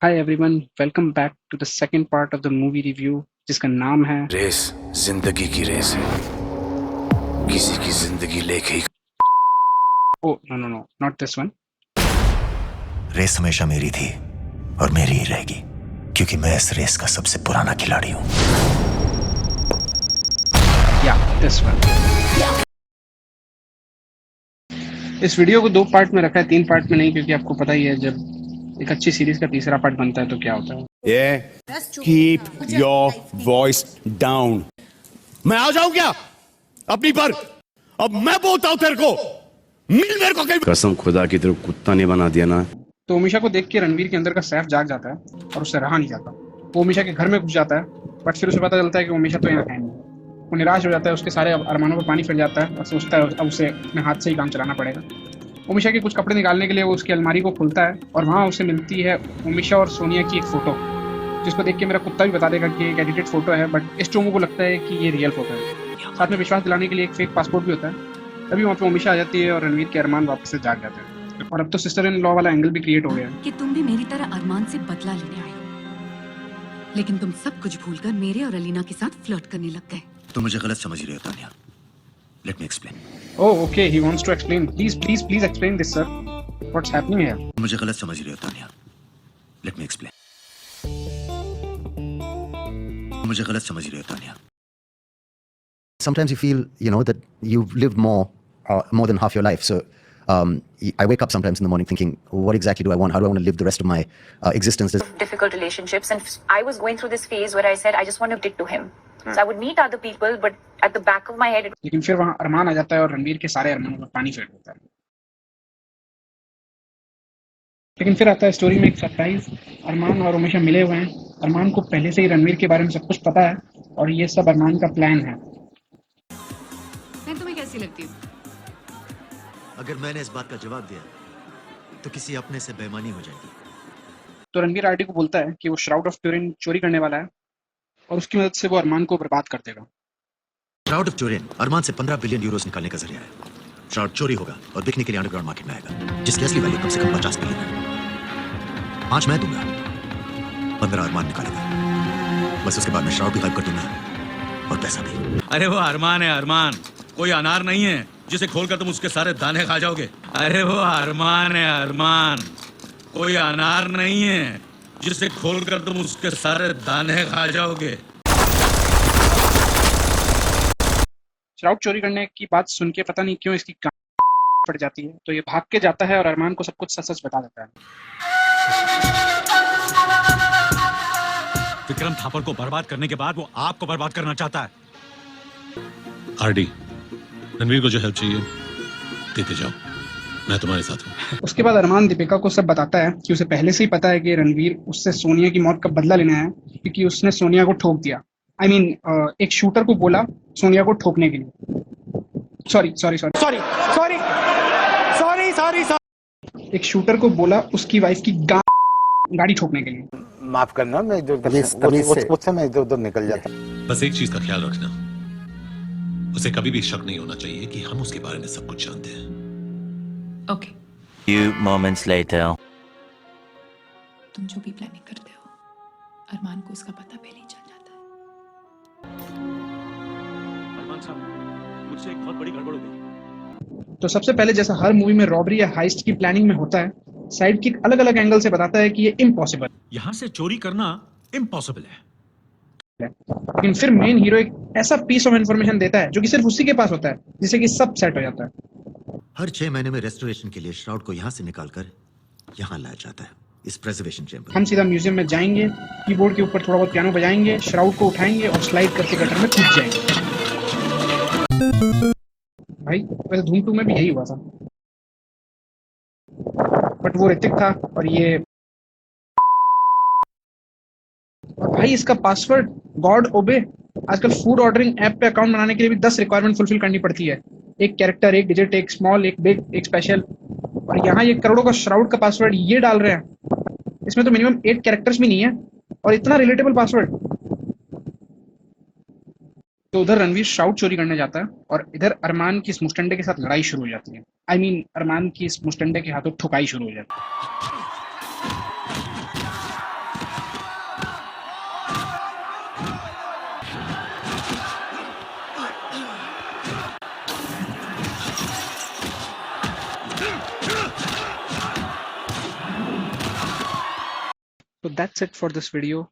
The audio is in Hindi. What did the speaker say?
Hi everyone, welcome back to the second part of the movie review जिसका नाम है रेस जिंदगी की रेस है, किसी की जिंदगी लेके ही। Oh no not this one. Race हमेशा मेरी थी और मेरी ही रहेगी, क्योंकि मैं इस रेस का सबसे पुराना खिलाड़ी हूं। या दिस वन। इस वीडियो को दो पार्ट में रखा है, तीन पार्ट में नहीं, क्योंकि आपको पता ही है जब एक अच्छी सीरीज का तीसरा पार्ट बनता है तो क्या होता है। Keep your voice down. मैं आ जाऊं क्या अपनी पर? अब मैं बोलता हूं तेरे को, मिल मेरे को कहीं। कसम खुदा की तरफ कुत्ता नहीं बना दिया ना। तो ओमिशा को देख के रणवीर के अंदर का सैफ जाग जाता है और उससे रहा नहीं जाता। वो ओमिशा के घर में घुस जाता है, बट फिर उसे पता चलता है कि ओमिशा तो यहाँ है नहीं। वो निराश हो जाता है, उसके सारे अरमानों पर पानी फिर जाता है और सोचता है अब उसे अपने हाथ से ही काम चलाना पड़ेगा। ओमिशा के कुछ कपड़े निकालने के लिए वो उसकी अलमारी को खोलता है और वहाँ उसे मिलती है ओमिशा और सोनिया की एक फोटो, जिसको देख के मेरा कुत्ता भी बता देगा कि एक एडिटेड फोटो है, बट इस चोमो को लगता है कि ये रियल फोटो है। साथ में विश्वास दिलाने के लिए एक फेक पासपोर्ट भी होता है। तभी वहाँ पे ओमिशा आ जाती है और रणवीर के अरमान वापस से जाग जाते हैं। और अब तो सिस्टर इन लॉ वाला एंगल भी क्रिएट हो गया है कि तुम भी मेरी तरह अरमान से बदला लेने आए हो, लेकिन तुम सब कुछ भूलकर मेरे और अलीना के साथ फ्लर्ट करने लग गए। तुम मुझे गलत समझ रहे हो Tania. Let me explain. Oh, okay, he wants to explain. Please explain this, sir. What's happening here? तुम मुझे गलत समझ रहे हो तानिया। Let me explain. तुम मुझे गलत समझ रहे हो Tania. Sometimes you feel, that you've lived more than half your life. So I wake up sometimes in the morning thinking, what exactly do I want? How do I want to live the rest of my existence? Difficult relationships, and I was going through this phase where I said I just want to stick to him. So I would meet other people, but at the back of my head, लेकिन फिर वहाँ अरमान आ जाता है और रणवीर के सारे अरमानों पर पानी फेर देता है। लेकिन फिर आता है स्टोरी में एक सरप्राइज। अरमान और ओमिशा मिले हुए हैं। अरमान को पहले से ही रणवीर के बारे में सब कुछ पता है और ये सब अरमान का प्लान है। मैं तुम्हें कैसी लगती हूँ? अगर मैंने इस बात का जवाब दिया तो किसी अपने से बेईमानी हो जाएगी। तो रणवीर आरडी को बोलता है कि वो श्राउड ऑफ ट्यूरिन चोरी करने वाला है और उसकी मदद से वो अरमान को बर्बाद कर देगा। श्राउड ऑफ ट्यूरिन अरमान से 15 बिलियन यूरोस निकालने का जरिया है। श्राउड चोरी होगा और बिकने के लिए अंडरग्राउंड मार्केट में आएगा, जिसकी असली वैल्यू कम से कम 50 बिलियन है। 5 मैं दूंगा, 15 अरमान निकालेगा। बस उसके बाद मैं श्राउड भी गायब कर दूंगा और पैसा भी। अरे वो अरमान है, अरमान कोई अनार नहीं है जिसे खोलकर तुम उसके सारे दाने खा जाओगे। अरे वो अरमान है, अरमान कोई अनार नहीं है जिसे खोलकर तुम उसके सारे दाने खा जाओगे। श्राउड चोरी करने की बात सुन के पता नहीं क्यों इसकी पड़ जाती है, तो ये भाग के जाता है और अरमान को सब कुछ सच सच बता देता है। विक्रम थापर को बर्बाद करने के बाद वो आपको बर्बाद करना चाहता है। आरडी, रणवीर को जो हेल्प चाहिए देते जाओ, मैं तुम्हारे साथ हूँ। उसके बाद अरमान दीपिका को सब बताता है कि उसे पहले से ही पता है कि रणवीर उससे सोनिया की मौत का बदला लेना है, क्योंकि उसने सोनिया को ठोक दिया। एक शूटर को बोला सोनिया को ठोकने के लिए। सॉरी। एक शूटर को बोला उसकी वाइफ की गाड़ी ठोकने के लिए। माफ करना, मैं मुझसे मैं इधर उधर निकल जाता। बस एक चीज का ख्याल रखना, उसे कभी भी शक नहीं होना चाहिए कि हम उसके बारे में सब कुछ जानते हैं। ओके। Few moments later. तुम जो भी प्लानिंग करते हो, अरमान को उसका पता पहले ही चल जाता है। अरमान साहब, मुझसे एक बहुत बड़ी गड़बड़ हो गई। तो सबसे पहले जैसा हर मूवी में रॉबरी या हाइस्ट की प्लानिंग में होता है, साइड किक अलग अलग एंगल से बताता है कि ये इम्पॉसिबल। यहाँ से चोरी करना इम्पॉसिबल है। लेकिन फिर मेन हीरो एक ऐसा पीस ऑफ इंफॉर्मेशन देता है जो कि सिर्फ उसी के पास होता है, जिससे कि सब सेट हो जाता है। हर 6 महीने में रेस्टोरेशन के लिए श्राउड को यहाँ से निकालकर यहाँ लाया जाता है, इस प्रिजर्वेशन चेंबर। हम सीधा म्यूजियम में जाएंगे, कीबोर्ड के ऊपर थोड़ा बहुत पियानो बजाएंगे, श्राउड को उठाएंगे और स्लाइड करके गटर में कूद जाएंगे। भाई वैसे धूम 2 में भी यही हुआ था, बट वो ऋतिक था और ये। और भाई इसका पासवर्ड गॉड ओबे। आजकल फूड ऑर्डरिंग ऐप पे अकाउंट बनाने के लिए भी 10 रिक्वायरमेंट फुलफिल करनी पड़ती है। एक कैरेक्टर, एक डिजिट, एक स्मॉल, एक बिग, एक स्पेशल। और यहाँ ये करोड़ों का श्राउड का पासवर्ड ये डाल रहे हैं। इसमें तो मिनिमम 8 कैरेक्टर्स भी नहीं है और इतना रिलेटेबल पासवर्ड। तो उधर रणवीर श्राउड चोरी करने जाता है और इधर अरमान की इस मुस्टंडे के साथ लड़ाई शुरू हो जाती है। अरमान की इस मुस्टंडे के हाथों ठुकाई शुरू हो जाती है। So that's it for this video.